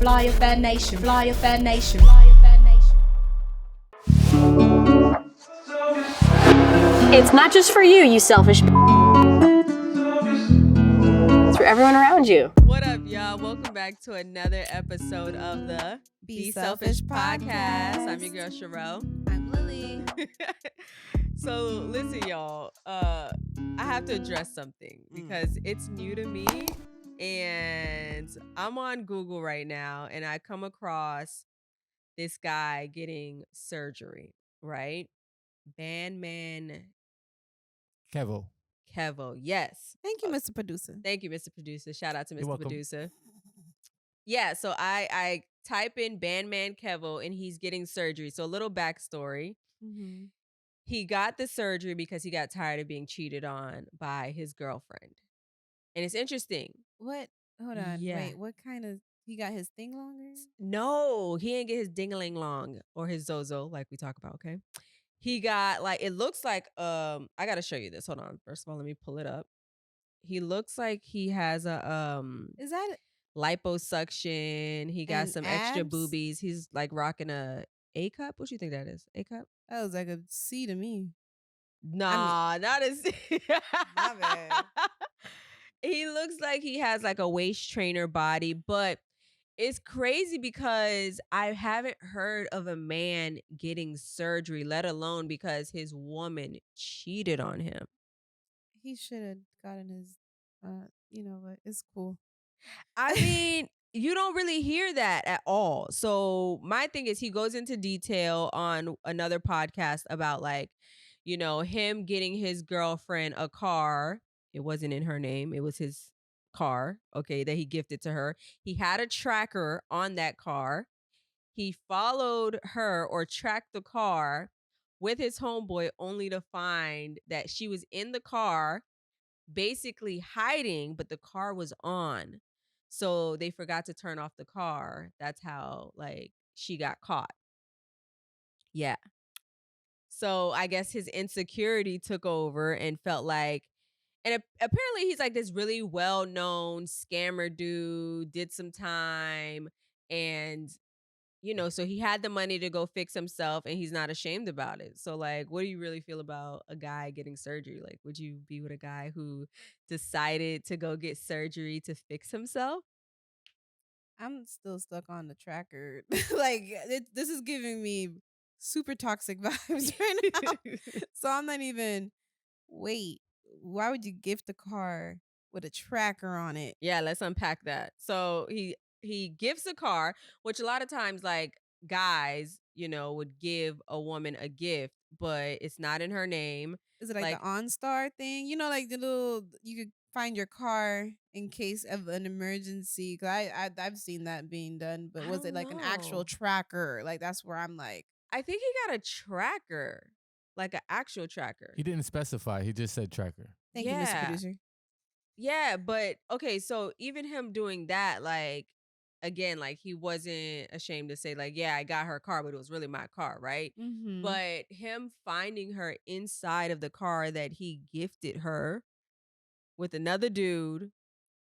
fly affair nation, fly affair nation, fly affair nation. It's not just for you, you selfish. It's for everyone around you. What up, y'all? Welcome back to another episode of the Be Selfish podcast. I'm your girl, Sharrell. I'm Lily. So listen, y'all, I have to address something because it's new to me, and I'm on Google right now, and I come across this guy getting surgery, right? Bandman Kevo. Yes. Thank you, Mr. Producer. Thank you, Mr. Producer. Shout out to You're Mr. welcome. Producer. Yeah, so I type in Bandman Kevo and he's getting surgery. So a little backstory. Mm-hmm. He got the surgery because he got tired of being cheated on by his girlfriend. And it's interesting. What? Hold on. Yeah. Wait, what kind of... He got his thing longer? No, he didn't get his ding-a-ling long or his zozo like we talk about, okay? He got like, it looks like, I got to show you this. Hold on. First of all, let me pull it up. He looks like he has a, Is that... liposuction. He got And some extra abs? boobies. He's like rocking a cup. What do you think that is? A cup? That was like a C to me. Nah, not a C. My bad. He looks like he has like a waist trainer body, but it's crazy because I haven't heard of a man getting surgery, let alone because his woman cheated on him. He should have gotten his... you know what? It's cool. I mean, you don't really hear that at all. So my thing is he goes into detail on another podcast about like, you know, him getting his girlfriend a car. It wasn't in her name. It was his car, okay, that he gifted to her. He had a tracker on that car. He followed her or tracked the car with his homeboy only to find that she was in the car basically hiding, but the car was on. So they forgot to turn off the car. That's how like she got caught. Yeah. So I guess his insecurity took over and felt like, and apparently he's like this really well-known scammer dude, did some time, and you know, so he had the money to go fix himself and he's not ashamed about it. So like, what do you really feel about a guy getting surgery? Like, would you be with a guy who decided to go get surgery to fix himself? I'm still stuck on the tracker. Like, this is giving me super toxic vibes right now. So I'm not even... Wait, why would you gift a car with a tracker on it? Yeah, let's unpack that. So he gives a car, which a lot of times like guys, you know, would give a woman a gift, but it's not in her name. Is it like the OnStar thing? You know, like the little... You could find your car in case of an emergency. 'Cause I've seen that being done. But was it like an actual know. tracker? Like, that's where I'm like... I think he got a tracker, like an actual tracker. He didn't specify. He just said tracker. Thank you, Mr. Yeah. Producer. Yeah, but okay, so even him doing that, like, again, like he wasn't ashamed to say, like, yeah, I got her car, but it was really my car, right? Mm-hmm. But him finding her inside of the car that he gifted her with another dude,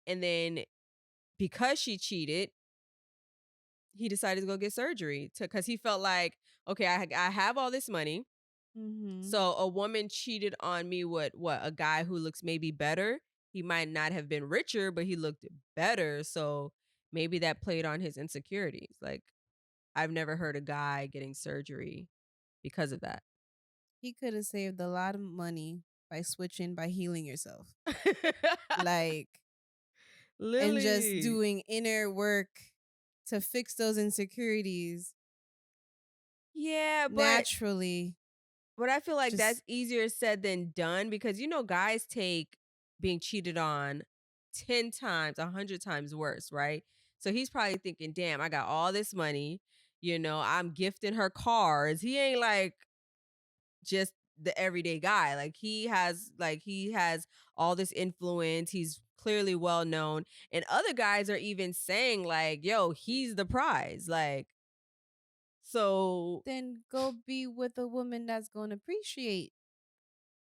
and then because she cheated, he decided to go get surgery because he felt like, okay, I have all this money. Mm-hmm. So a woman cheated on me with what? A guy who looks maybe better. He might not have been richer, but he looked better. So maybe that played on his insecurities. Like, I've never heard a guy getting surgery because of that. He could have saved a lot of money by healing yourself. Like, Lily. and just doing inner work to fix those insecurities Yeah, but naturally. But I feel like Just- that's easier said than done because, you know, guys take being cheated on 10 times, 100 times worse, right? So he's probably thinking, damn, I got all this money. You know, I'm gifting her cars. He ain't like just the everyday guy. Like he has all this influence. He's clearly well known. And other guys are even saying like, yo, he's the prize. Like, so Then go be with a woman that's going to appreciate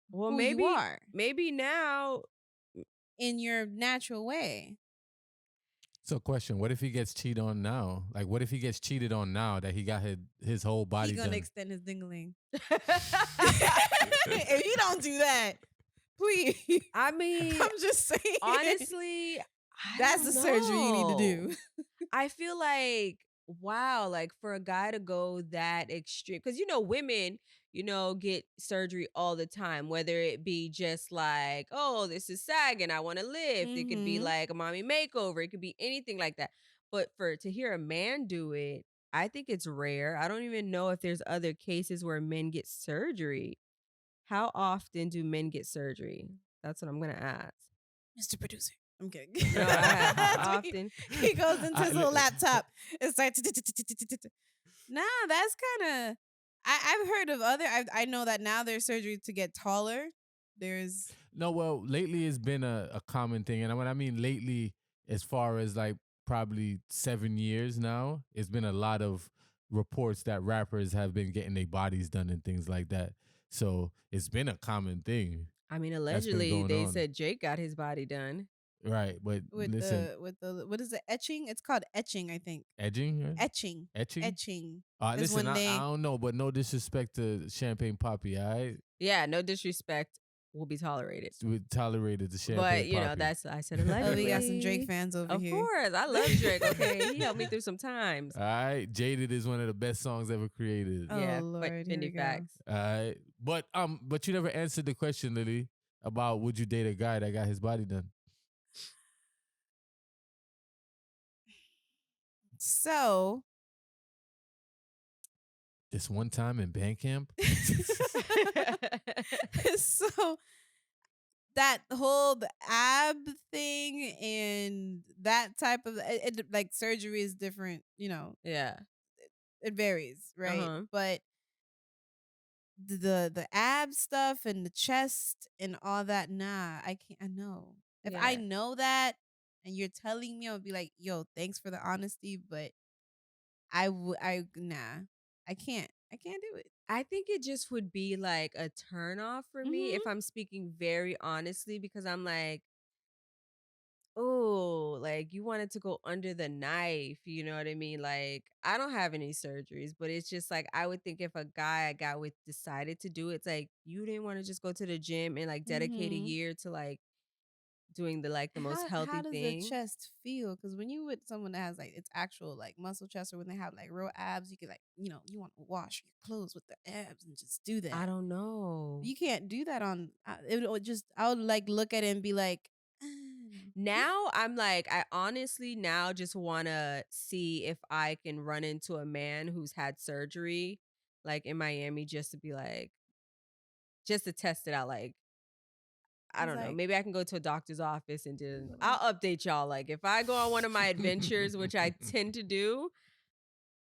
well, who maybe you are maybe now in your natural way. So, question: what if he gets cheated on now? Like, what if he gets cheated on now that he got his whole body He gonna done? extend his dingling. If you don't do that, please. I mean, I'm just saying. honestly, that's the surgery you need to do. I feel like, wow, like for a guy to go that extreme, because women, get surgery all the time, whether it be just like, oh, this is sagging, I want to lift. It could be Mhm. like a mommy makeover. It could be anything like that. But to hear a man do it, I think it's rare. I don't even know if there's other cases where men get surgery. How often do men get surgery? That's what I'm gonna ask. Mr. Producer. I'm kidding. No, how often? He goes into his little laptop and starts. Nah, that's kind of. I've heard of other. I know that now there's surgery to get taller. There's. No, well, lately it's been a common thing, and when I mean lately, as far as like probably 7 years now, it's been a lot of reports that rappers have been getting their bodies done and things like that. So it's been a common thing, I mean, been allegedly going they on. said Jake got his body done. right? But With listen, the what is it, etching? It's called etching, I think. edging, right? Etching. Etching. Etching. is Listen, when I don't know, but no disrespect to Champagne Poppy, all right? Yeah, no disrespect will be tolerated. We tolerated the Champagne But Poppy. that's I said Oh, allegedly. we got some Drake fans over Of here. course, I love Drake. Okay, he helped me through some times. All right, Jaded is one of the best songs ever created. Oh, Yeah, Lord, but here we Fendi go. facts. All right, but you never answered the question, Lily, about would you date a guy that got his body done? So. Just one time in band camp? So that whole ab thing and that type of like surgery is different, Yeah. it varies, right? Uh-huh. But the ab stuff and the chest and all that, nah, I can't. I know if I Yeah. know that and you're telling me, I would be like, yo, thanks for the honesty, but nah, I can't do it. I think it just would be like a turnoff for me if I'm speaking very honestly, because I'm like, oh, like you wanted to go under the knife, you know what I mean? Like, I don't have any surgeries, but it's just like I would think if a guy I got with decided to do it, it's like you didn't want to just go to the gym and like dedicate a Mhm. year to like doing the most healthy How does thing. the chest feel? Because when you with someone that has like it's actual like muscle chest, or when they have like real abs, you can like you want to wash your clothes with the abs and just do that. I don't know. You can't do that on. It would just I would like look at it and be like. Now I'm like, I honestly now just want to see if I can run into a man who's had surgery like in Miami just to be like, just to test it out. Like, I don't know. Like- Maybe I can go to a doctor's office and I'll update y'all. Like if I go on one of my adventures, which I tend to do,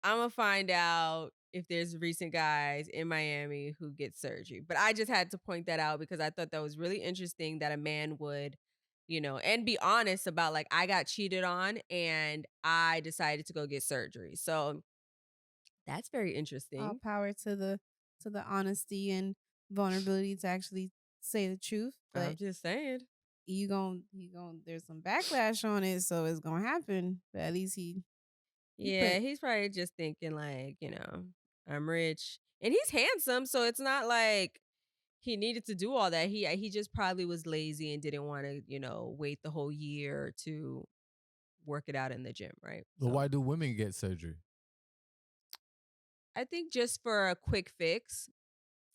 I'm going to find out if there's recent guys in Miami who get surgery. But I just had to point that out because I thought that was really interesting that a man would, and be honest about like, I got cheated on and I decided to go get surgery. So that's very interesting. All power to the honesty and vulnerability to actually say the truth. I'm But just saying. you gon' there's some backlash on it, so it's gonna happen. But at least Yeah, he's probably just thinking like, I'm rich. And he's handsome, so it's not like he needed to do all that. He just probably was lazy and didn't want to, wait the whole year to work it out in the gym, right? But So, why do women get surgery? I think just for a quick fix.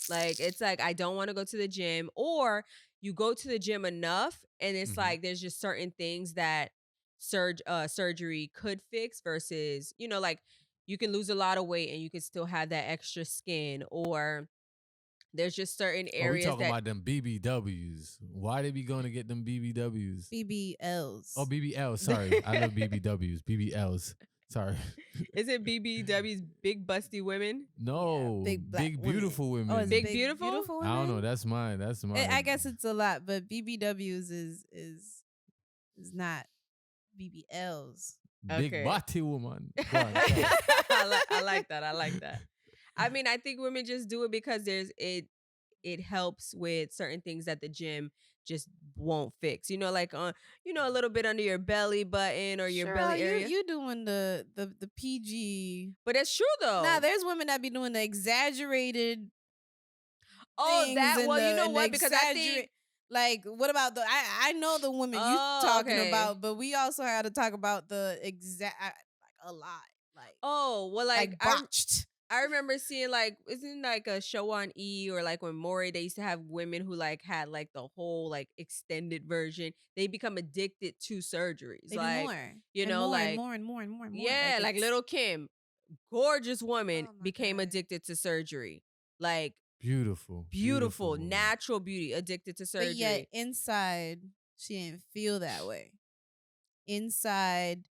Like it's like I don't want to go to the gym, or you go to the gym enough and it's like there's just certain things that surgery could fix versus, like you can lose a lot of weight and you can still have that extra skin, or there's just certain We areas talking that about them BBWs. Why they be going to get them BBWs? BBLs. Oh, BBL. Sorry, I love BBWs. BBLs. Sorry. is it BBW's big busty women? No, big black big women. beautiful women. Oh, it's Big beautiful? I don't know. women? That's mine. That's mine. I guess it's a lot, but BBWs is not BBLs. big Okay. body woman. Go on, sorry. I like that. I like that. I mean, I think women just do it because it helps with certain things at the gym just won't fix. You know, like on a little bit under your belly button or your Sure, belly you area. you doing the PG. But it's true though. Nah, there's women that be doing the exaggerated things that and well, you know and what? Because I think like what about the I know the woman you talking about, but we also had to talk about the exact like a lot. Like well, like botched. I remember seeing like isn't like a show on E or like when Maury they used to have women who like had like the whole like extended version. They become addicted to surgeries. They like do more. you and know more like and more and more and more and more. yeah, like it's- little Kim, gorgeous woman, Oh my became God. addicted to surgery. Like Beautiful. beautiful, woman. natural beauty, addicted to surgery. But yet inside, she didn't feel that way. Inside,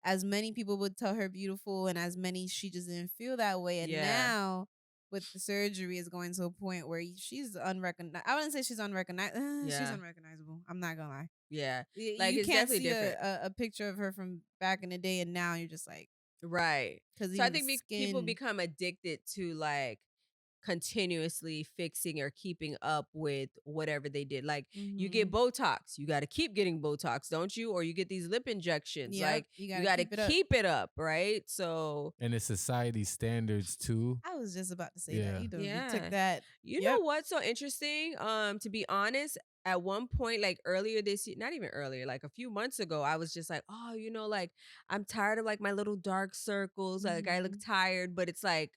as many people would tell her beautiful, and as many she just didn't feel that way. And Yeah. now, with the surgery, is going to a point where she's unrecognizable. I wouldn't say she's unrecognizable. She's Yeah. unrecognizable. I'm not gonna lie. Yeah, like You it's can't definitely see different. a picture of her from back in the day, and now you're just like, Right. because So I think people become addicted to like continuously fixing or keeping up with whatever they did. Like you get Botox, you got to keep getting Botox, don't you? Or you get these lip injections. Yep, like you you gotta got to keep it up. keep it up, right? So And it's society standards too. I was just about to say Yeah. that. You Yeah. took that. you Yep. know what's so interesting? To be honest, at one point, like earlier this year, not even earlier, like a few months ago, I was just like, oh, like I'm tired of like my little dark circles. Like I look tired, but it's like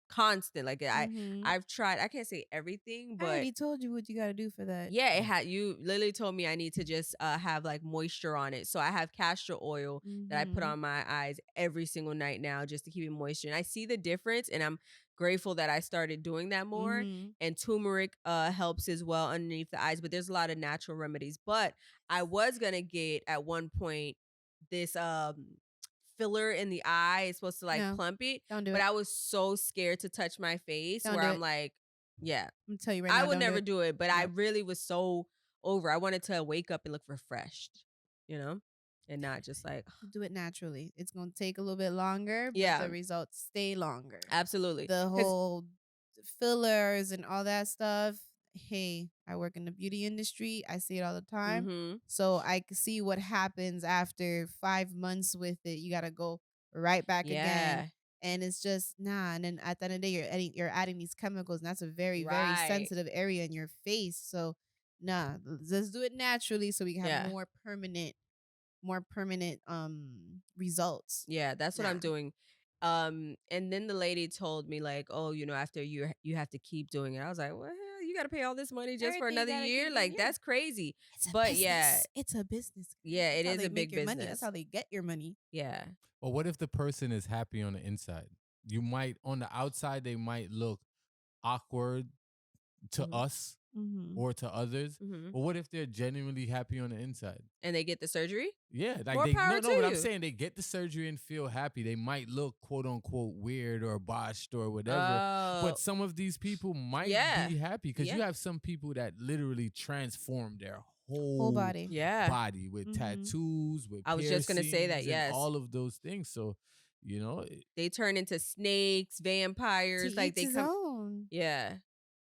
constant. Like I've tried. I can't say everything, I but already told you what you gotta do for that. yeah, it had you literally told me I need to just have like moisture on it. So I have castor oil that I put on my eyes every single night now just to keep it moisture. And I see the difference, and I'm grateful that I started doing that more. And turmeric helps as well underneath the eyes, but there's a lot of natural remedies. But I was gonna get at one point this filler in the eye. It's supposed to like No, plump it. Don't do But it. I was so scared to touch my face Don't where do I'm it. like, yeah. I'm gonna tell you right now. I would don't never do it, but I Nope. really was so over. I wanted to wake up and look refreshed, and not just like, Do it naturally. It's gonna take a little bit longer, but Yeah. the results stay longer. absolutely. The 'Cause- whole fillers and all that stuff. Hey, I work in the beauty industry. I see it all the time. Mhm. So I can see what happens after 5 months with it. You gotta go right back again. Yeah. And it's just nah. And then at the end of the day, you're adding these chemicals, and that's a very, very Right. sensitive area in your face. So nah, let's do it naturally so we can have Yeah. more permanent results. Yeah, that's what I'm Nah. doing. And then the lady told me like, oh, after you have to keep doing it. I was like, well, you got to pay all this money just for Everything another gotta year? keep Like doing- that's crazy. It's a But business. yeah. It's a business. Yeah, it That's how is they a make big your money. That's business. how they get your money. Yeah. But what if the person is happy on the inside? You might, on the outside, they might look awkward to Mhm. us or to others. Mhm. But what if they're genuinely happy on the inside? And they get the surgery? Yeah, like More they power no, to but I'm you. saying they get the surgery and feel happy. They might look quote unquote weird or botched or whatever. Oh. But some of these people might Yeah. be happy because you Yeah. have some people that literally transform their whole Whole body. Yeah. body with Mhm. tattoos, with I was just gonna say that, piercings, and yes. all of those things. So, They turn into snakes, vampires, To like each they his come. own. Yeah.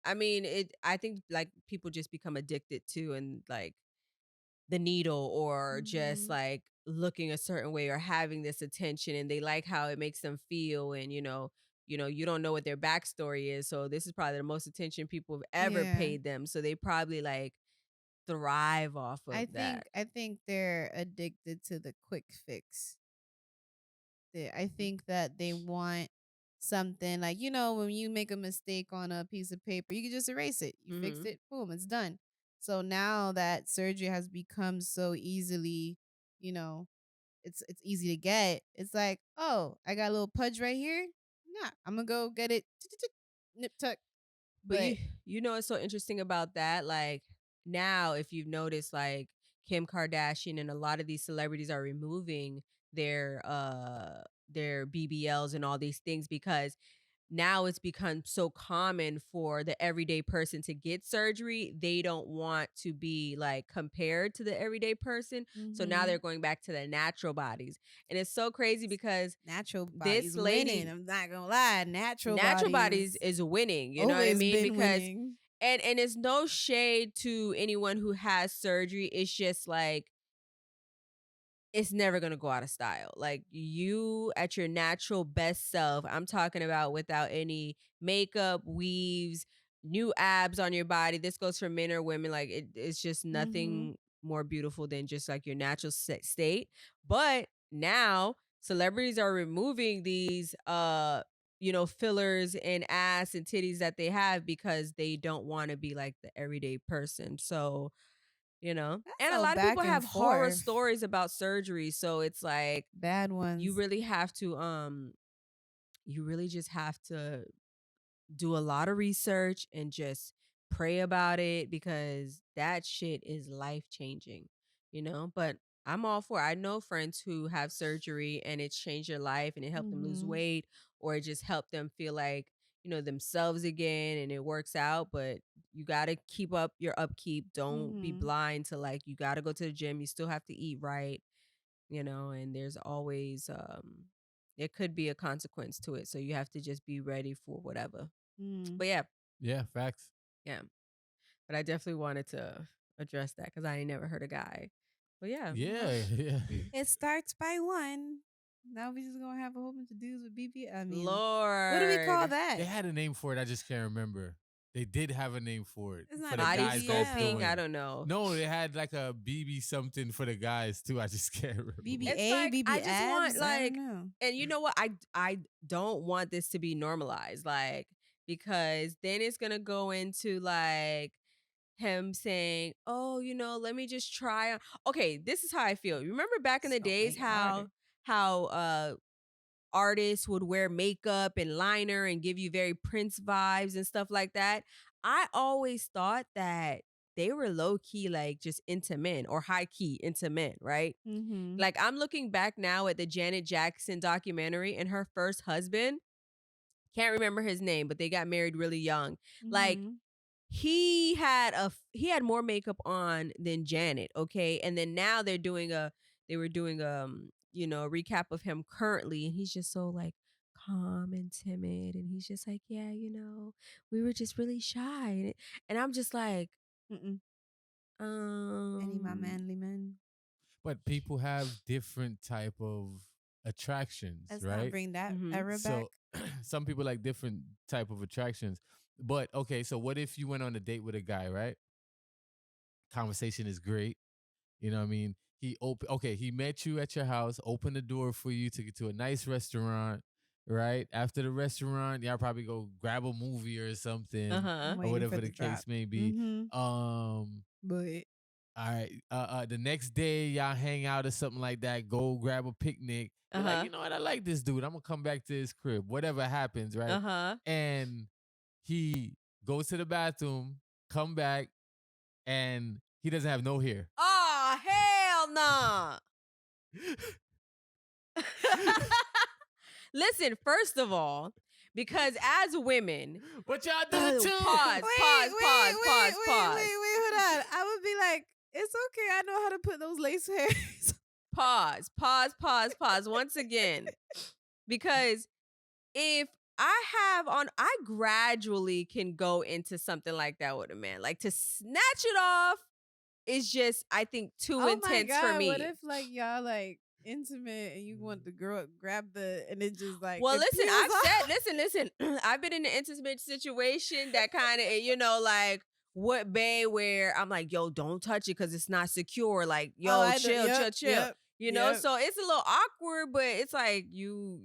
I mean, I think like people just become addicted to and like the needle or just Mhm. like looking a certain way or having this attention, and they like how it makes them feel, and you don't know what their backstory is, so this is probably the most attention people have ever Yeah. paid them, so they probably like thrive off of that. I think they're addicted to the quick fix. I think that they want something like, when you make a mistake on a piece of paper, you can just erase it. You fix Mhm. it, boom, it's done. So now that surgery has become so easily, it's easy to get. It's like, oh, I got a little pudge right here. Nah, I'm gonna go get it. Nip tuck. But you know what's so interesting about that? Like now, if you've noticed, like Kim Kardashian and a lot of these celebrities are removing their BBLs and all these things because now it's become so common for the everyday person to get surgery. They don't want to be like compared to the everyday person. So now Mhm. they're going back to their natural bodies. And it's so crazy because Natural bodies lady- winning. I'm not gonna lie. Natural natural bodies bodies is winning. You know what I always mean? been Because winning. and it's no shade to anyone who has surgery. It's just like it's never gonna go out of style. Like you at your natural best self. I'm talking about without any makeup, weaves, new abs on your body. This goes for men or women. Like it's just nothing more beautiful than just like your natural state. But now celebrities are removing these fillers and ass and titties that they have because they don't want to be like the everyday person. So and a so lot of back people and have horror forth. stories about surgery. So it's like Bad ones. you really have to you really just have to do a lot of research and just pray about it because that shit is life changing, but I'm all for it. I know friends who have surgery and it's changed their life and it helped them lose weight or it just helped them feel like themselves again and it works out. But you got to keep up your upkeep. Don't be blind to like you got to go to the gym. You still have to eat right, and there's always there could be a consequence to it, so you have to just be ready for whatever. But Yeah, facts. yeah, but I definitely wanted to address that because I ain't never heard a guy. But yeah. It starts by one. Now we just gonna have a whole bunch of dudes with BBL. I mean, Lord, what do we call that? They had a name for it. I just can't remember. They did have a name for it. It's for not the body guys that's scoping. doing I it. don't know. No, they had like a BB something for the guys too. I just can't remember. BBA, It's like, BB I just abs? want I like, don't know. and you know what? I don't want this to be normalized, like because then it's gonna go into like him saying, "Oh, let me just try on." Okay, this is how I feel. You remember back in the So days make it harder. how artists would wear makeup and liner and give you very Prince vibes and stuff like that? I always thought that they were low key like just into men or high key into men, right? Like I'm looking back now at the Janet Jackson documentary and her first husband, can't remember his name, but they got married really young. Like he had more makeup on than Janet, okay? And then now they were doing a recap of him currently, and he's just so like calm and timid, and he's just like, yeah, we were just really shy, and I'm just like, Any my manly men. But people have different type of attractions, Let's right? not bring that era back. So some people like different type of attractions. But okay, so what if you went on a date with a guy, right? Conversation is great. You know what I mean? He met you at your house, opened the door for you to get to a nice restaurant, right? After the restaurant, y'all probably go grab a movie or something, Uh-huh. or whatever the case may be. But all right. The next day, y'all hang out or something like that. Go grab a picnic. You're like, you know what? I like this dude. I'm gonna come back to his crib. Whatever happens, right? And he goes to the bathroom, come back, and he doesn't have no hair. Oh, hell nah. Listen, first of all, because as women, what y'all do too? Pause. Wait, hold on. I would be like, it's okay. I know how to put those lace hairs. Pause. Once again, because if I gradually can go into something like that with a man. Like to snatch it off is just, I think, too intense for me. What if like y'all like intimate and you want the girl grab and it just like well, it listen, peels off? listen. I've been in an intimate situation that kind of, like what bae where I'm like, yo, don't touch it because it's not secure. Like, yo, chill. So it's a little awkward, but it's like you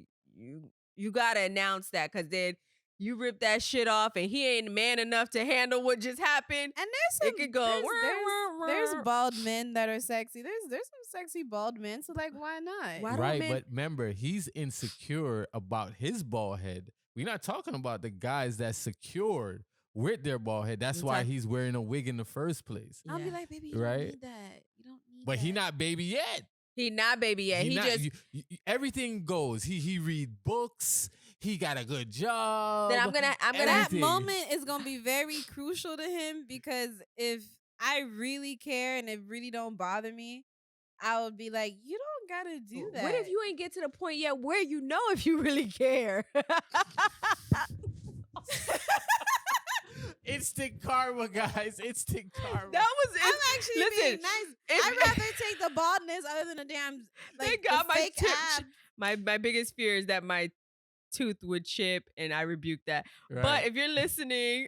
gotta announce that because then you rip that shit off and he ain't man enough to handle what just happened. And it could go. There's "Wah." bald men that are sexy. There's some sexy bald men. So like, why not? Why don't Right, men- but remember, he's insecure about his bald head. We're not talking about the guys that's secured with their bald head. That's why he's wearing a wig in the first place. I'll be like, baby, you Right? don't need that. You don't need But that. he not baby yet. He not baby yet. He not- just everything goes. He read books. He got a good job. then I'm gonna That everything. moment is gonna be very crucial to him because if I really care and it really don't bother me, I would be like, you don't gotta do that. What if you ain't get to the point yet where you know if you really care? Instant karma, guys. Instant karma. That was I'm actually listen, being nice. if- I'd rather take the baldness other than a damn Thank the God my fake tip. ab. My biggest fear is that my tooth would chip, and I rebuke that. But Right. if you're listening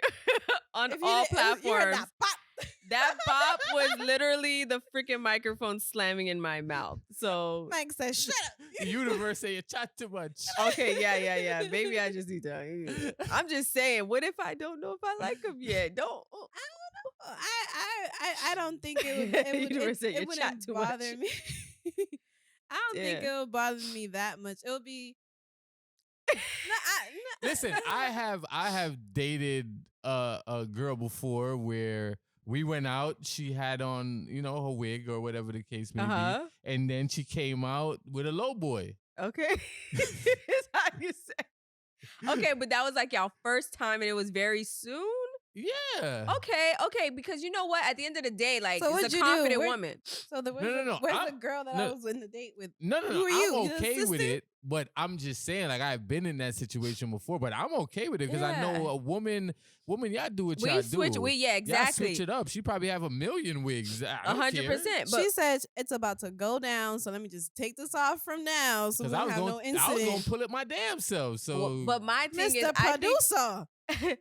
on If you all did- you heard platforms, that pop. that bop was literally the freaking microphone slamming in my mouth. So Mike says, "Shut up." The universe say you chat too much. okay, yeah. Maybe I just need to. I'm just saying. What if I don't know if I like him yet? Don't. I don't think it would. You never said you It chat wouldn't too much. bother me. I don't think Yeah. it would bother me that much. It'll be. Listen, I have dated a girl before where we went out. She had on, her wig or whatever the case may be, and then she came out with a low boy. Okay. Is how you say. Okay, but that was like y'all first time, and it was very soon. Yeah. Okay, because you know what? At the end of the day, like, So it's what'd a you do? confident Where- woman. So the No. Where's the girl that I no. was in the date with? No. Who are you? I'm You the okay with sister? it, but I'm just saying, like, I've been in that situation before, but I'm okay with it because I know Yeah. a woman, y'all do what We y'all switch. do. Yeah, exactly. Y'all switch it up. She probably have a million wigs. 100%. But She said it's about to go down, so let me just take this off from now, so we Because don't have no I was incident. gonna pull it my damn self. So, but my thing is, Mr. I think Producer.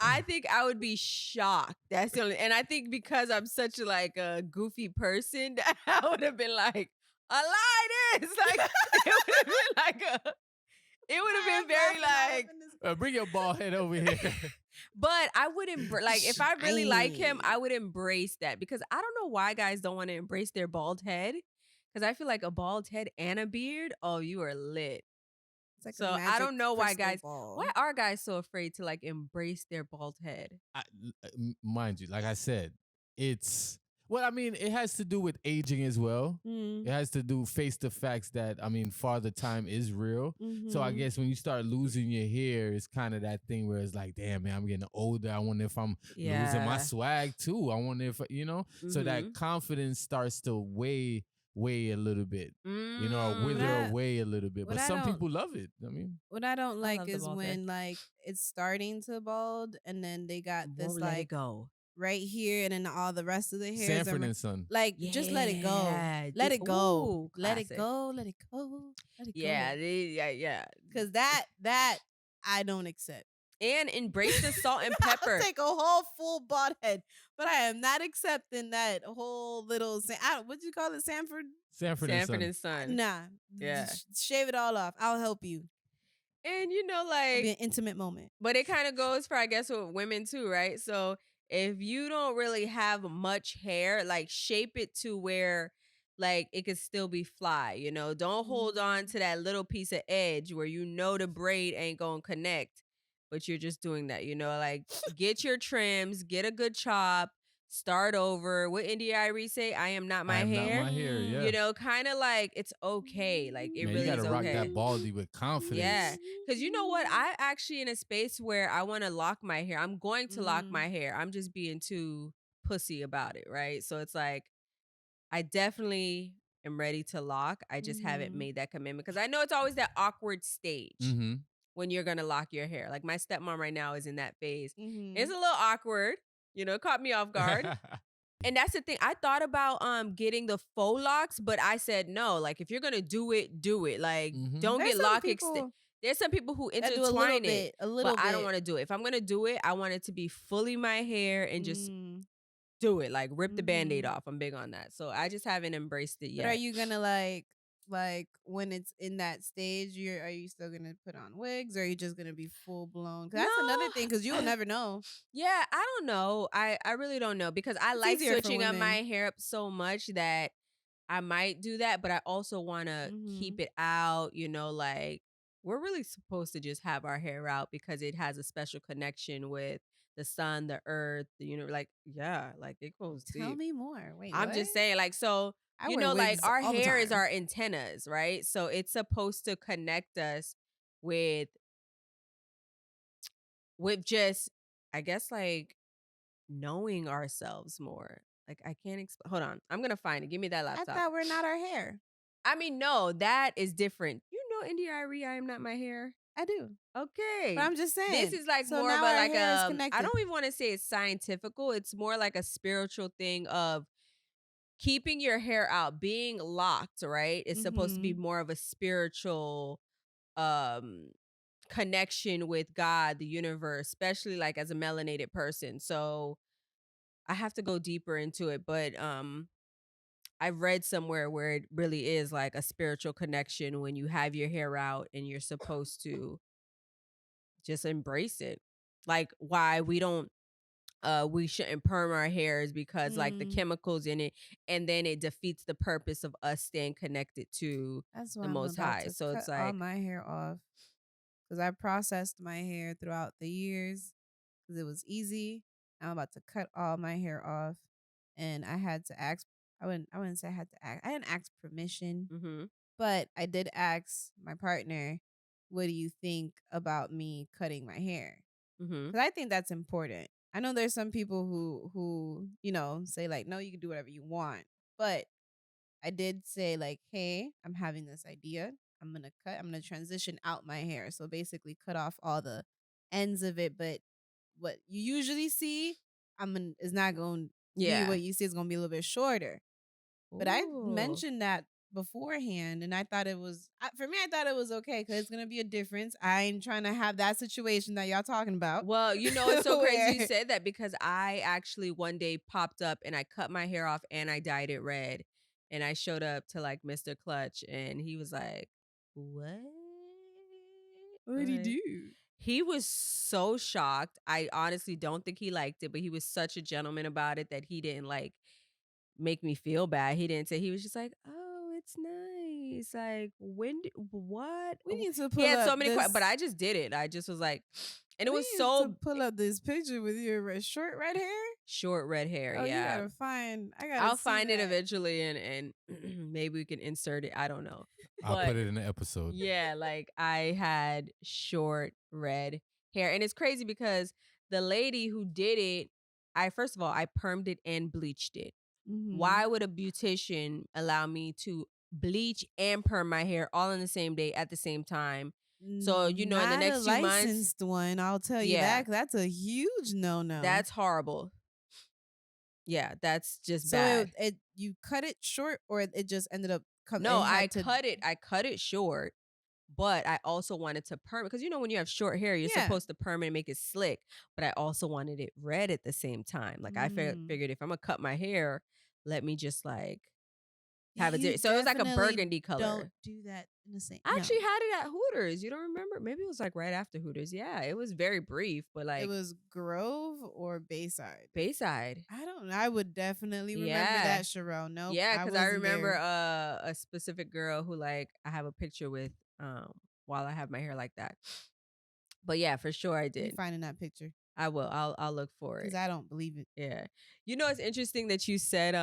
I think I would be shocked. That's the only, and I think because I'm such like a goofy person, I would have been like, a lie this. Like it would have been like it would have been very like. bring your bald head over here. But I would like if I really like him, I would embrace that because I don't know why guys don't want to embrace their bald head. Because I feel like a bald head and a beard, oh, you are lit. It's So a I magic don't know why crystal guys. ball. Why are guys so afraid to like embrace their bald head? Mind you, like I said, it's well. I mean, it has to do with aging as well. Mm. It has to do face the facts that father time is real. So I Mhm. guess when you start losing your hair, it's kind of that thing where it's like, damn man, I'm getting older. I wonder if I'm losing my swag too. I wonder if So that confidence starts to weigh a little bit, or wither That- away a little bit. what But I some don't- people love it. I mean, What I don't like love the is bald when head. like it's starting to bald and then they got this Let it like go. right here and then all the rest of the hairs are Sanford and Son. like just let it go. Yeah, Let dude. it go. Ooh, Let it classic. go. Let it go. Let it Yeah, go. yeah. Cause that I don't accept. And embrace the salt and I'll pepper. take a whole full bald head, but I am not accepting that whole little. What do you call it, Sanford? Sanford and Son. and Son. Nah. Yeah. Shave it all off. I'll help you. And It'll like, be an intimate moment. but it kind of goes for, I guess, with women too, right? So if you don't really have much hair, like shape it to where like it could still be fly, Don't hold on to that little piece of edge where the braid ain't gonna connect, but you're just doing that, like get your trims, get a good chop, start over. What India Irie say? I am not my I am hair. not my hair. Yeah. Kind of like it's okay. Like it Man, really you gotta is rock okay. that baldy with confidence. Yeah. Because you know what? I actually in a space where I want to lock my hair. I'm going to lock my hair. I'm just being too pussy about it, right? So it's like, I definitely am ready to lock. I just haven't made that commitment because I know it's always that awkward stage Mm-hmm. when you're going to lock your hair. Like my stepmom right now is in that phase. Mhm. It's a little awkward, caught me off guard. And that's the thing. I thought about getting the faux locks, but I said no. Like if you're gonna do it, do it. Like don't There's get some lock people extend. There's some people who that do a little intertwine it, bit, a little but I don't bit. want to do it. If I'm gonna do it, I want it to be fully my hair and just do it. Like rip the Band-Aid off. I'm big on that. So I just haven't embraced it yet. But are you gonna like when it's in that stage? Are you still gonna put on wigs, or are you just gonna be full blown? Because that's another No. thing. Because you'll never know. Yeah, I don't know. I really don't know because I like easier for switching up my women. hair up so much that I might do that, but I also want to keep it out, like we're really supposed to just have our hair out because it has a special connection with the sun, the earth, like it goes Tell deep. me more. Wait, I'm what? just saying, like, so I wear like wigs our all the hair is time. our antennas, right? So it's supposed to connect us with just, I guess, like knowing ourselves more. Like I can't explain. Hold on, I'm gonna find it. Give me that I laptop. thought we're not our hair. I mean, no, that is different. India Irie, I am not my hair. I do. Okay. But I'm just saying. This is like so more of now a our like hair is I connected. don't even want to say it's scientifical. It's more like a spiritual thing of keeping your hair out, being locked, right? It's supposed to be more of a spiritual um connection with God, the universe, especially like as a melanated person. So I have to go deeper into it, but I've read somewhere where it really is like a spiritual connection when you have your hair out and you're supposed to just embrace it. Like why we shouldn't perm our hair is because like the chemicals in it, and then it defeats the purpose of us staying connected to That's why the I'm Most about High. to So cut it's all like, my hair off because I processed my hair throughout the years because it was easy. I'm about to cut all my hair off, and I had to ask. I wouldn't say I had to ask. I didn't ask permission, mm-hmm, but I did ask my partner, "What do you think about me cutting my hair?" mm-hmm. Because I think that's important. I know there's some people who say like, "No, you can do whatever you want," but I did say like, "Hey, I'm having this idea. I'm gonna transition out my hair. So basically cut off all the ends of it, but what you usually see, is not going to be Yeah. what you see. It's going to be a little bit shorter." But I Ooh. mentioned that beforehand, and I thought it was for me. I thought it was okay because it's gonna be a difference. I ain't trying to have that situation that y'all talking about. Well, you know, it's so crazy you Where- said that because I actually one day popped up and I cut my hair off and I dyed it red. And I showed up to like Mr. Clutch and he was like, "What? What'd he Like, do? he was so shocked. I honestly don't think he liked it, but he was such a gentleman about it that he didn't like make me feel bad. He didn't say, he was just like, "Oh, it's nice." Like, what? We need to He pull had so up many this. questions, but I just did it. I just was like, and it we was need so to pull up this picture with your short red hair. short red hair. Oh, Yeah. you gotta find. I gotta. I'll see find it that. eventually and maybe we can insert it. I don't know. I'll But put it in the episode. yeah, like I had short red hair. And it's crazy because the lady who did it, first of all, I permed it and bleached it. Why would a beautician allow me to bleach and perm my hair all in the same day at the same time? So, you know, in the Not next a few months, licensed one, I'll tell you Yeah. that. 'Cause that's a huge no. that's horrible. Yeah, that's just So bad. you cut it short, or it just ended up coming. No, I cut it short, but I also wanted to perm because you know when you have short hair, you're Yeah. supposed to perm it and make it slick. But I also wanted it red at the same time. Like I figured if I'm gonna cut my hair, let me just like have You it. So it was like a definitely burgundy color. Don't do that in the same. I actually had it at Hooters. You don't remember? Maybe it was like right after Hooters. Yeah, it was very brief, but like it was Grove or Bayside. Bayside. I don't know. I would definitely remember Yeah. that, Sharrell. No, Yeah, because I wasn't remember there. a specific girl who like I have a picture with while I have my hair like that. But yeah, for sure I You did. finding that picture I will. I'll look for it. because I don't believe it. Yeah. You know, it's interesting that you said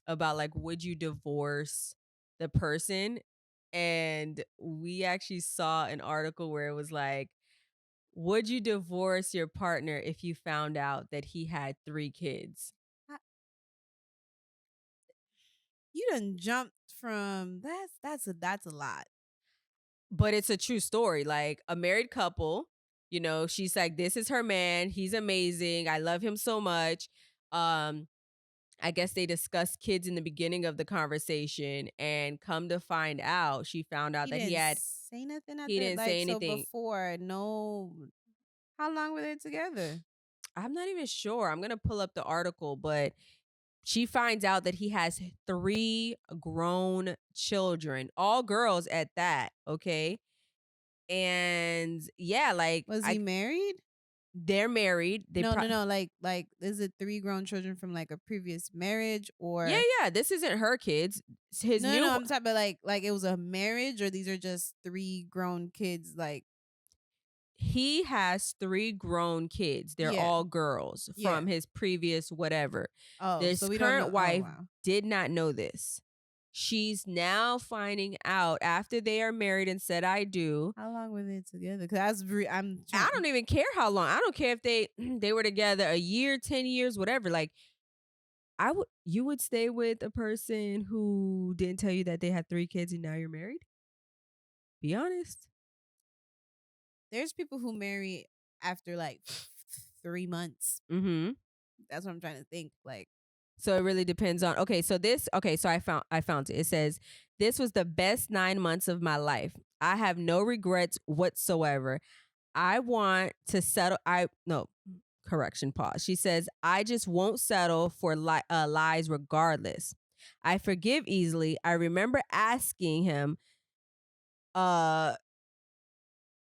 about like would you divorce the person? And we actually saw an article where it was like, would you divorce your partner if you found out that he had 3 kids? You done jumped from that's a lot. But it's a true story. Like a married couple, you know, she's like, this is her man. He's amazing. I love him so much. I guess they discussed kids in the beginning of the conversation, and come to find out, she found out that he had. Say nothing. He didn't say anything. So before, no. How long were they together? I'm not even sure. I'm gonna pull up the article, but she finds out that he has 3 grown children, all girls at that. Okay, and yeah, like Was he married? they're married. They No. Like, is it 3 grown children from like a previous marriage or? Yeah. This isn't her kids. His No, new. no. I'm talking about like it was a marriage, or these are just 3 grown kids. Like He has 3 grown kids. They're Yeah. all girls from his previous whatever. Oh, This so we don't know. current wife Oh, wow. did not know this. She's now finding out after they are married and said, "I do." How long were they together? Because I don't even care how long. I don't care if they were together a year, 10 years, whatever. Like you would stay with a person who didn't tell you that they had 3 kids and now you're married? Be honest. there's people who marry after like 3 months. Mm-hmm. That's what I'm trying to think. Like, So it really depends on. Okay, so I found it. It says this was the best 9 months of my life. I have no regrets whatsoever. I want to settle. Correction, pause. She says, I just won't settle for lies regardless. I forgive easily. I remember asking him, what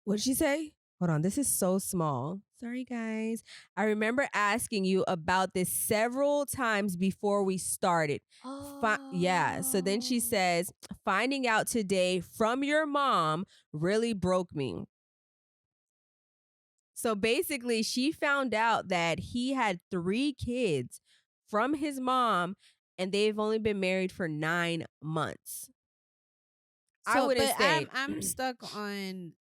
did she say? Hold on, this is so small. Sorry, guys. I remember asking you about this several times before we started. Yeah. So then she says, finding out today from your mom really broke me. So basically, she found out that he had 3 kids from his mom, and they've only been married for 9 months. I wouldn't say. I'm stuck on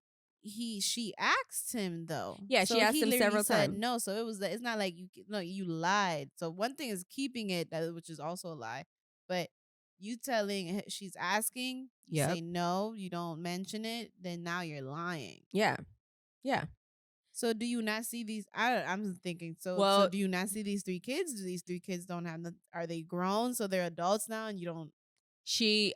she asked him though. Yeah, she asked he him literally several said times. no. So it's not like you lied. So one thing is keeping it, which is also a lie. But you telling she's asking, you Yep. say no, you don't mention it, then now you're lying. Yeah. Yeah. So do you not see these? I'm thinking. So Well- do you not see these 3 kids? Do these 3 kids don't have? Are they grown? So they're adults now, and you don't. She,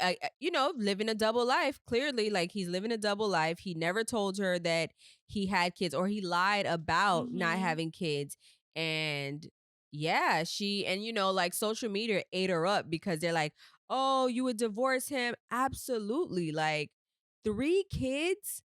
living a double life. Clearly, like, he's living a double life. He never told her that he had kids, or he lied about not Mhm. having kids. And yeah, like, social media ate her up because they're like, oh, you would divorce him? Absolutely. Like, 3 kids.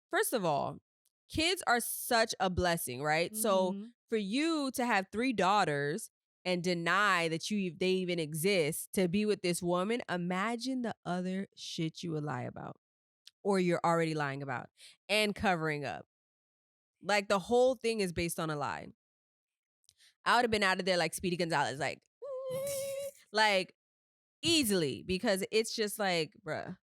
First of all, kids are such a blessing, right? So Mhm. for you to have 3 daughters and deny that they even exist to be with this woman, imagine the other shit you would lie about, or you're already lying about and covering up. Like, the whole thing is based on a lie. I would have been out of there like Speedy Gonzalez, like, like, easily, because it's just like, bruh.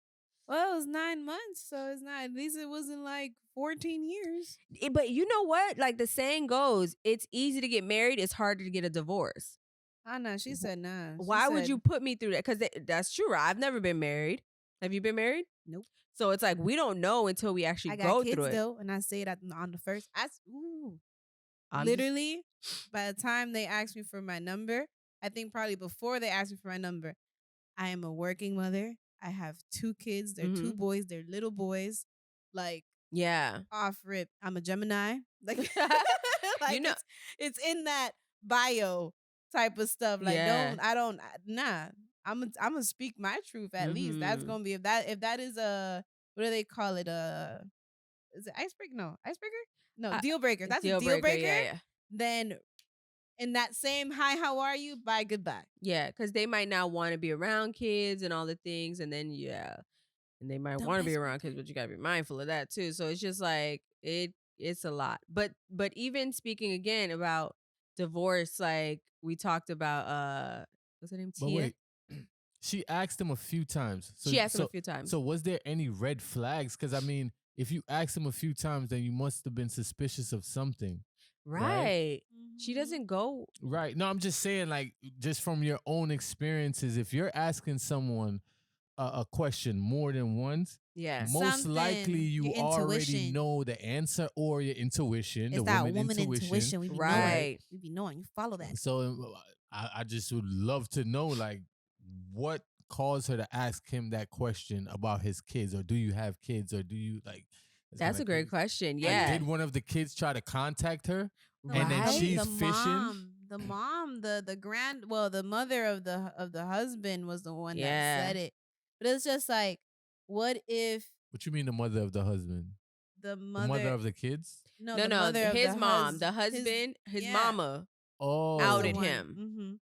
Well, it was 9 months, so it's not. At least it wasn't like 14 years. But you know what? Like, the saying goes, it's easy to get married, it's harder to get a divorce. Oh no, she said nah. Why would you put me through that? Because that's true. I've never been married. Have you been married? Nope. So it's like, we don't know until we actually I go got kids through it. though, and I say that on the first. I'm Literally, by the time they asked me for my number, I think probably before they asked me for my number, I am a working mother. I have 2 kids. They're 2 boys. They're little boys. Like, Yeah. off rip. I'm a Gemini. Like, You know- it's in that bio type of stuff. Like, Yeah. nah. I'm gonna speak my truth at least. That's Mhm. gonna be if that is a, what do they call it? Is it icebreaker? No, icebreaker? No, deal breaker. That's a deal breaker. Yeah. Then in that same hi, how are you? Bye, goodbye. Yeah, because they might not want to be around kids and all the things, and then and they might Don't want to be mess with around kids, but you gotta be mindful of that too. So it's just like it's a lot. But even speaking again about divorce, like we talked about, what's her name? But Tia. wait, she asked him a few times. She asked him a few times. So was there any red flags? Because I mean, if you asked him a few times, then you must have been suspicious of something. Right. She doesn't go. Right. No, I'm just saying, like, just from your own experiences, if you're asking someone a question more than once, Yeah. most Something, likely you your already intuition. know the answer, or your intuition, It's the that woman woman intuition. We be knowing. Right. We be knowing. You follow that. So I just would love to know, like, what caused her to ask him that question about his kids, or do you have kids, or do you like? That's a great question. Like, Yeah. did one of the kids try to contact her? No, And then Right? she's the fishing. the mother of the husband was the one Yeah. that said it. But it's just like, what if What you mean, the mother of the husband? the The mother, mother of the kids? No, the mother of his the mom, the husband, his yeah. mama Oh, outed him. Mm-hmm.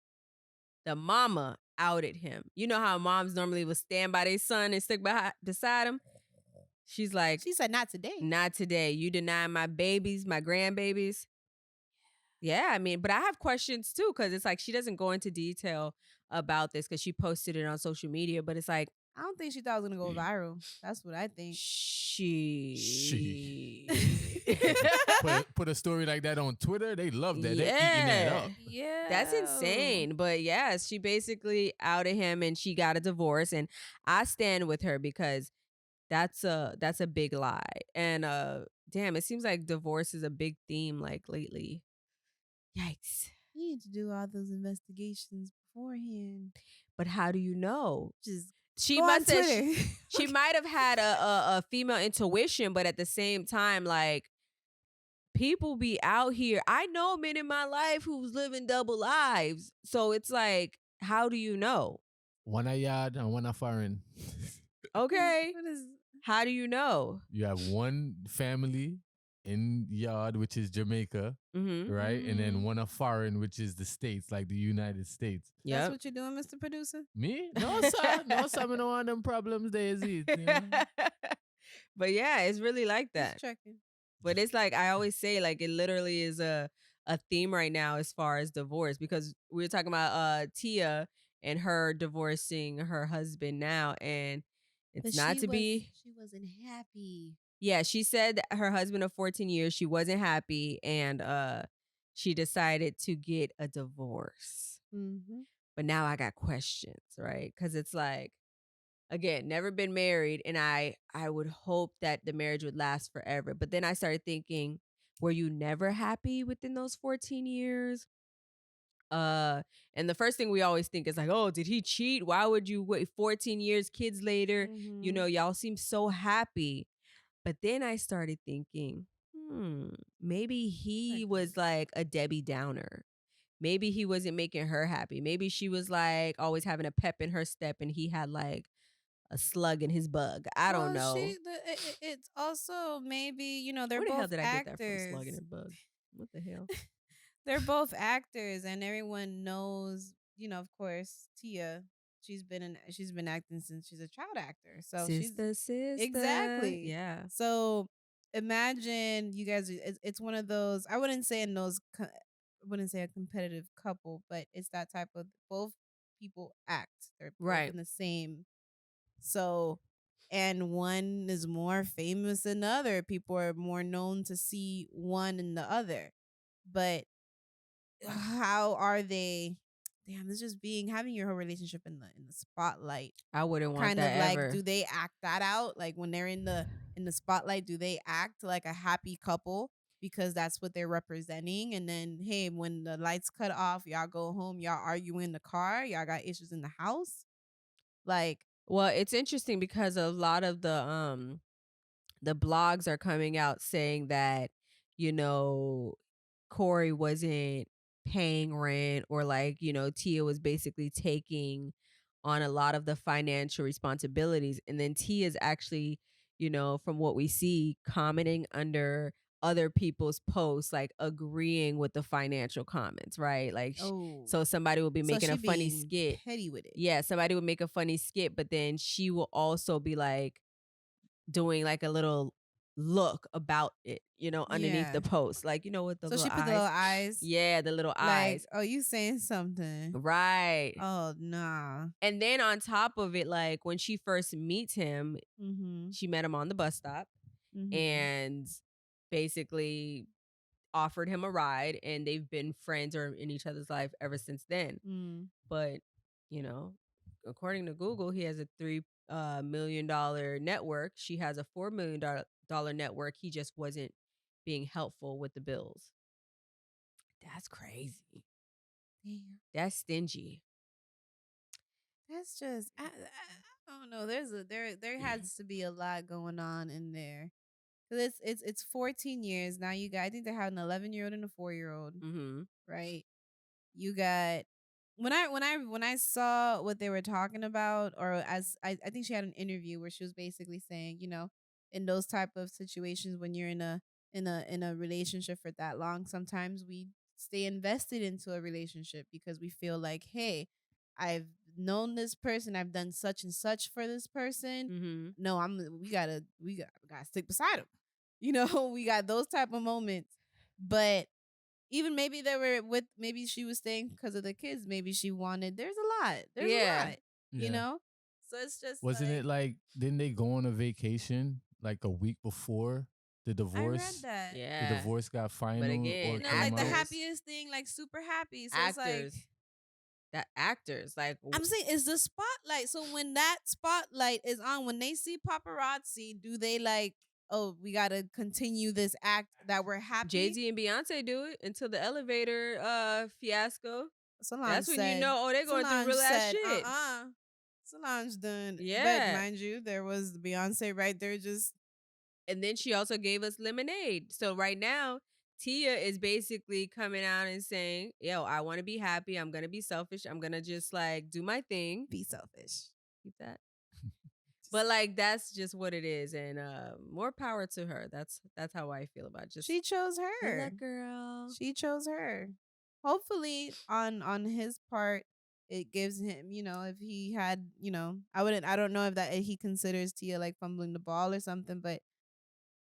The mama outed him. You know how moms normally would stand by their son and stick beside him? She's like, She said, "Not today." not today. You deny my babies, my grandbabies. Yeah, I mean, but I have questions too, because it's like she doesn't go into detail about this because she posted it on social media, but it's like, I don't think she thought it was gonna go viral. That's what I think. she. put a story like that on Twitter. They love that. They're eating that Yeah. up. Yeah, That's insane. But yeah, she basically outed him and she got a divorce. And I stand with her because that's a big lie. And damn, it seems like divorce is a big theme like lately. Yikes. You need to do all those investigations beforehand. But how do you know? Just She go on must have Twitter. she might have had a female intuition, but at the same time, like, people be out here. I know men in my life who's living double lives. So it's like, how do you know? One a yard and one a foreign. Okay. What is How do you know? You have one family in yard, which is Jamaica, Mm-hmm. right? And then one a foreign, which is the States, like the United States. that's Yep. what you're doing, Mr. Producer? Me? No, sir. No, sir. I don't want them problems there, is it? You know? But yeah, it's really like that. Just checking. But it's like I always say, like, it literally is a theme right now as far as divorce, because we were talking about Tia and her divorcing her husband now, and it's not to be. She wasn't happy. Yeah, she said that her husband of 14 years, she wasn't happy, and she decided to get a divorce. Mm-hmm. But now I got questions, right? Because it's like, again, never been married, and I would hope that the marriage would last forever. But then I started thinking, were you never happy within those 14 years? And the first thing we always think is like, oh, did he cheat? Why would you wait 14 years, kids later? Mm-hmm. You know, y'all seem so happy. But then I started thinking, maybe he was like a Debbie Downer. Maybe he wasn't making her happy. Maybe she was like always having a pep in her step, and he had like a slug in his bug. I don't know. It's also maybe, they're Where the both hell did I get that from? actors. Slug in her bug. What the hell? They're both actors, and everyone knows, of course, Tia. She's been acting since she's a child actor. So sister. Exactly. Yeah. So imagine you guys. It's one of those. I wouldn't say a competitive couple, but it's that type of both people act. They're both Right. in the same. So, and one is more famous than the other. People are more known to see one and the other. But how are they? Damn, it's just having your whole relationship in the spotlight. I wouldn't want Kind that of like, ever. do they act that out? Like when they're in the spotlight, do they act like a happy couple because that's what they're representing? And then, hey, when the lights cut off, y'all go home, y'all argue in the car, y'all got issues in the house. Like, well, it's interesting because a lot of the blogs are coming out saying that, Corey wasn't paying rent, or like, Tia was basically taking on a lot of the financial responsibilities. And then Tia's actually, from what we see, commenting under other people's posts, like agreeing with the financial comments, right? Like, so somebody will be making a funny skit. Petty with it. Yeah, somebody would make a funny skit, but then she will also be like doing like a little look about it, underneath the post, like, with the So little she put eyes. the little eyes. Yeah, the little Like, eyes. oh, you saying something? Right. Oh, nah. And then on top of it, like when she first meets him, she met him on the bus stop and basically offered him a ride, and they've been friends or in each other's life ever since then. But, according to Google, he has a $3 million network. She has a $4 million network. He just wasn't being helpful with the bills. That's crazy. Damn. That's stingy. That's just I don't know. There has to be a lot going on in there. Cause it's 14 years now. You got, I think they have an 11-year-old and a 4-year-old, right? You got when I saw what they were talking about, or as I think she had an interview where she was basically saying, in those type of situations when you're in a relationship for that long, sometimes we stay invested into a relationship because we feel like, hey, I've known this person, I've done such and such for this person. No, we gotta stick beside him. We got those type of moments. But even maybe they were maybe she was staying because of the kids. Maybe she wanted. There's a lot. There's a lot. So it's just wasn't it like? Didn't they go on a vacation like a week before the divorce? I read that. Yeah. The divorce got final. But again, or like the out? happiest thing, like super happy. So actors. it's like that actors, like, I'm saying, it's the spotlight. So when that spotlight is on, when they see paparazzi, do they like oh, we gotta continue this act that we're happy. Jay-Z and Beyonce do it until the elevator fiasco. Solange That's when you said, know, oh, they're going through Solange real ass said, shit. Solange done. But Yeah. mind you, there was Beyonce right there just. And then she also gave us Lemonade. So right now, Tia is basically coming out and saying, yo, I want to be happy. I'm going to be selfish. I'm going to just like do my thing. Be selfish. Keep that. But like that's just what it is, and more power to her. That's how I feel about it. Just she chose do her. that girl. She chose her. Hopefully, on his part, it gives him, if he had, I don't know if he considers Tia like fumbling the ball or something, but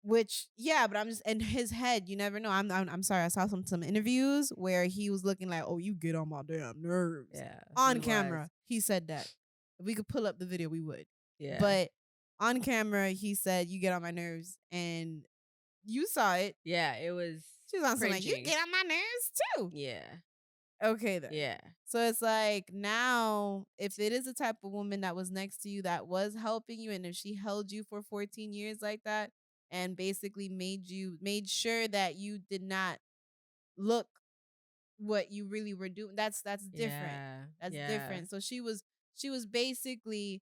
but I'm just in his head. You never know. I'm sorry. I saw some interviews where he was looking like, oh, you get on my damn nerves. Yeah, On camera, he said that. If we could pull up the video, we would. Yeah. But on camera, he said, you get on my nerves. And you saw it. Yeah, it was. She was on something like, you cringing. get on my nerves too. Yeah. Okay, then. Yeah. So it's like now, if it is the type of woman that was next to you that was helping you, and if she held you for 14 years like that, and basically made sure that you did not look what you really were doing, that's different. Yeah. That's Yeah. different. So she was basically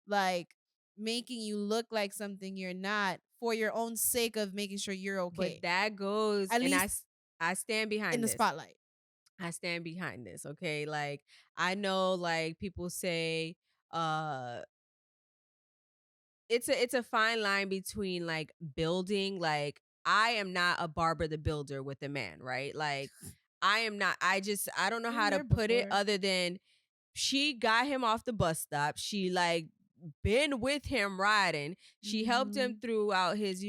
like making you look like something you're not for your own sake of making sure you're okay. But that goes, At and least I stand behind in the this. spotlight. I stand behind this, okay? Like I know like people say it's a fine line between like building, like I am not a Barbara the Builder with a man, right? Like I am not, I don't know Been how to there put it before. other than she got him off the bus stop. She like been with him riding. She helped him throughout his,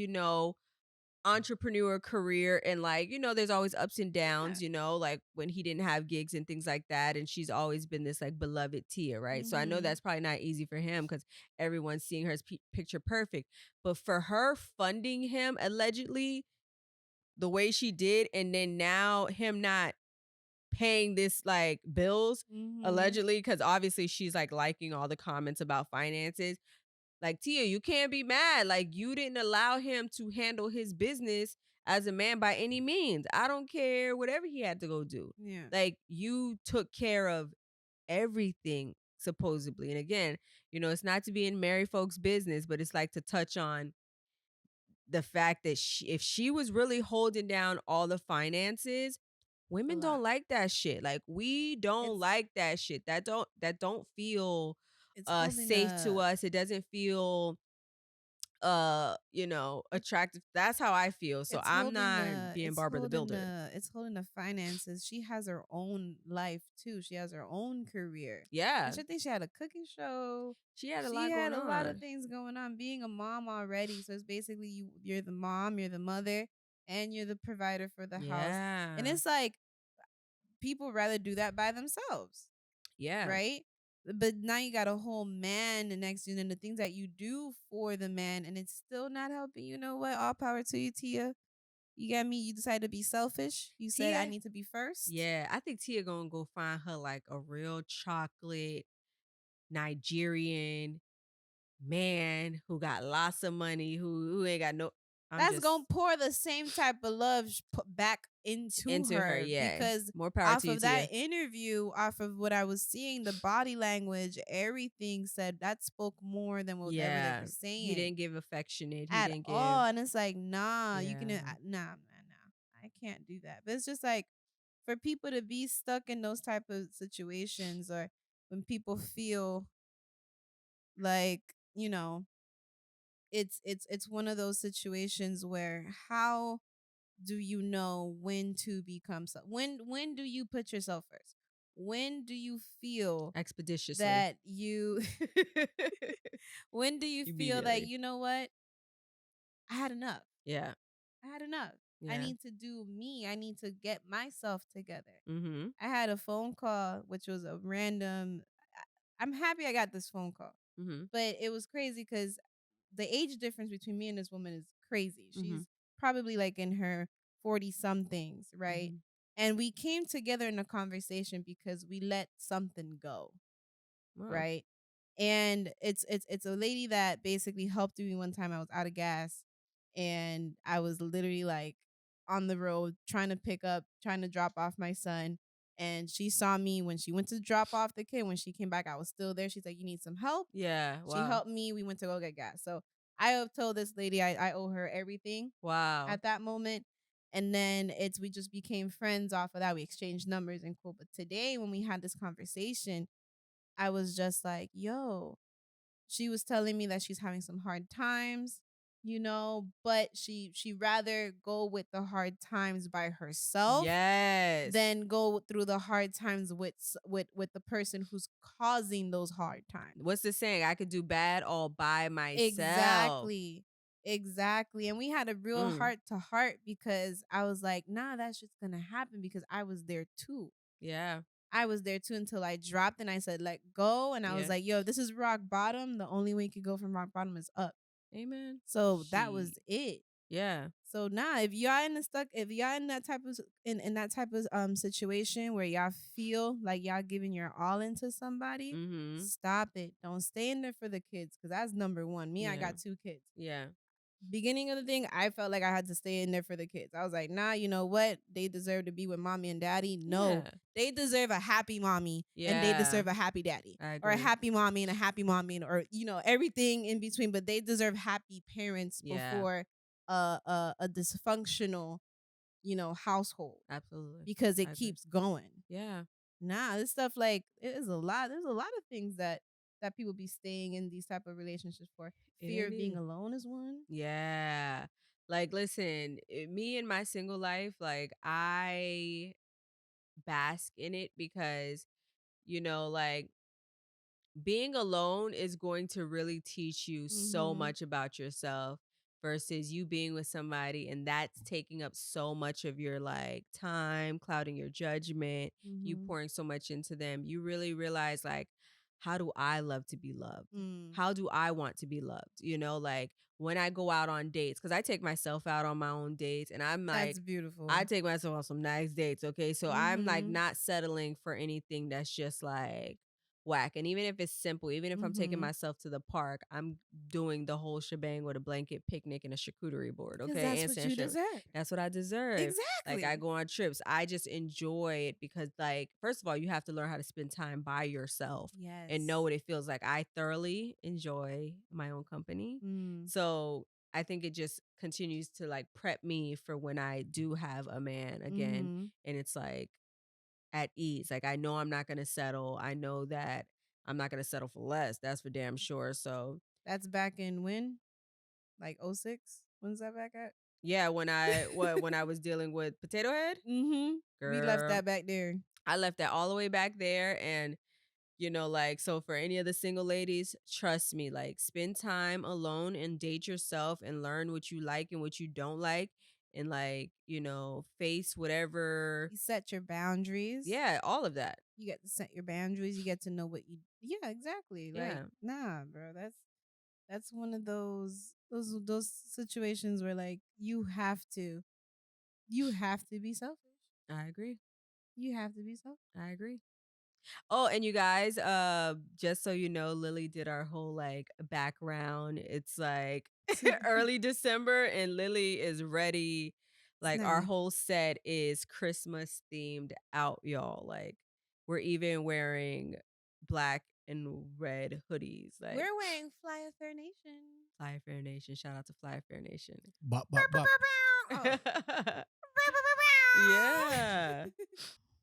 entrepreneur career, and like there's always ups and downs, like when he didn't have gigs and things like that, and she's always been this like beloved Tia, right? So I know that's probably not easy for him because everyone's seeing her as picture perfect, but for her funding him allegedly the way she did, and then now him not paying this like bills allegedly, because obviously she's like liking all the comments about finances. Like, Tia, you can't be mad. Like, you didn't allow him to handle his business as a man by any means. I don't care whatever he had to go do. Yeah. Like, you took care of everything, supposedly. And again, it's not to be in married folks' business, but it's like to touch on the fact that if she was really holding down all the finances, women don't like that shit. Like, we don't like that shit. That don't feel safe to us. It doesn't feel attractive. That's how I feel. So I'm not being Barbara the Builder. It's holding the finances. She has her own life too. She has her own career. Yeah. I think she had a cooking show. She had a lot going on. a lot of things going on. Being a mom already, so it's basically you're the mom, you're the mother, and you're the provider for the house. And it's like people rather do that by themselves. Yeah. Right? But now you got a whole man next to you, and the things that you do for the man, and it's still not helping. You know what? All power to you, Tia. You got me. You decided to be selfish. You said I need to be first. Yeah, I think Tia gonna go find her like a real chocolate Nigerian man who got lots of money, who ain't got no. That's gonna pour the same type of love back into her. Yeah. Because more power off to you, of that Tia. interview, off of what I was seeing, the body language, everything said that spoke more than whatever they were saying. He didn't give affectionate. He at didn't give all, and it's like, nah, you can, Yeah. nah, I can't do that. But it's just like for people to be stuck in those type of situations, or when people feel like it's one of those situations where how do you know when to become when do you put yourself first? When do you feel expeditiously that you when do you feel that you know what? I had enough. Yeah. I had enough. Yeah. I need to do me. I need to get myself together. Mm-hmm. I had a phone call, which was a random. I'm happy I got this phone call, but it was crazy because the age difference between me and this woman is crazy. She's probably like in her 40-somethings, right? And we came together in a conversation because we let something go, right? And it's a lady that basically helped me one time. I was out of gas, and I was literally like on the road trying to drop off my son. And she saw me when she went to drop off the kid. When she came back, I was still there. She's like, "You need some help?" Yeah. She Wow. helped me. We went to go get gas. So I have told this lady I owe her everything Wow. at that moment. And then we just became friends off of that. We exchanged numbers and cool. But today when we had this conversation, I was just like, yo, she was telling me that she's having some hard times, but she rather go with the hard times by herself Yes. than go through the hard times with the person who's causing those hard times. What's the saying? I could do bad all by myself. Exactly. And we had a real heart to heart because I was like, nah, that's just gonna happen because I was there too. Yeah. I was there too until I dropped and I said, let go. And I was like, yo, this is rock bottom. The only way you could go from rock bottom is up. Amen. So that was it. Yeah. So now if y'all in that type of in that type of situation where y'all feel like y'all giving your all into somebody, stop it. Don't stay in there for the kids, because that's number one. Me, I got 2 kids. Yeah. Beginning of the thing, I felt like I had to stay in there for the kids. I was like, nah, you know what? They deserve to be with mommy and daddy. No, they deserve a happy mommy and they deserve a happy daddy. Or a happy mommy and a happy mommy, or everything in between. But they deserve happy parents before a dysfunctional, household. Absolutely. Because it keeps going. Yeah. Nah, this stuff like there's a lot of things that people be staying in these type of relationships for. Fear of being alone is one. Yeah. Like, listen, me and my single life, like, I bask in it because, like, being alone is going to really teach you so much about yourself versus you being with somebody and that's taking up so much of your like time, clouding your judgment, you pouring so much into them. You really realize like, how do I love to be loved? How do I want to be loved? Like when I go out on dates, because I take myself out on my own dates and I'm like, that's beautiful. I take myself on some nice dates. Okay. So I'm like not settling for anything that's just like whack. And even if it's simple, even if I'm taking myself to the park, I'm doing the whole shebang with a blanket picnic and a charcuterie board. Okay. That's what you deserve. That's what I deserve. Exactly. Like I go on trips. I just enjoy it because like, first of all, you have to learn how to spend time by yourself and know what it feels like. I thoroughly enjoy my own company. So I think it just continues to like prep me for when I do have a man again. And it's like, at ease. Like I know I'm not going to settle. I know that I'm not going to settle for less. That's for damn sure. So that's back in when? Like 06? When's that back at? Yeah, when I was dealing with Potato Head. We left that back there. I left that all the way back there. And like, so for any of the single ladies, trust me, like spend time alone and date yourself and learn what you like and what you don't like. And like, face whatever. You set your boundaries. Yeah, all of that. You get to set your boundaries. You get to know what you. Yeah, exactly. Yeah. Like, nah, bro. That's one of those situations where like you have to be selfish. I agree. You have to be selfish. I agree. Oh, and you guys, just so you know, Lily did our whole like background. It's like early December and Lily is ready. Like our whole set is Christmas themed out, y'all. Like we're even wearing black and red hoodies. Like we're wearing Flyer Fair Nation. Flyer Fair Nation. Shout out to Flyer Fair Nation. Bop. Yeah.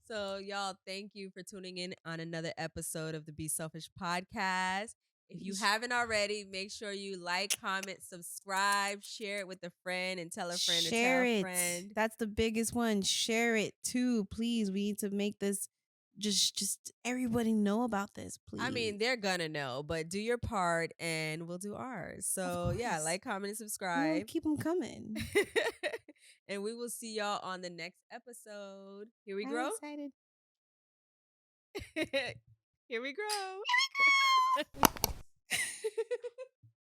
So, y'all, thank you for tuning in on another episode of the Be Selfish podcast. If you haven't already, make sure you like, comment, subscribe, share it with a friend, and tell a friend to tell a friend. That's the biggest one. Share it too, please. We need to make this just everybody know about this, please. I mean, they're gonna know, but do your part and we'll do ours. So, yeah, like, comment, and subscribe. We'll keep them coming. And we will see y'all on the next episode. Here we I'm grow. excited. Here we grow.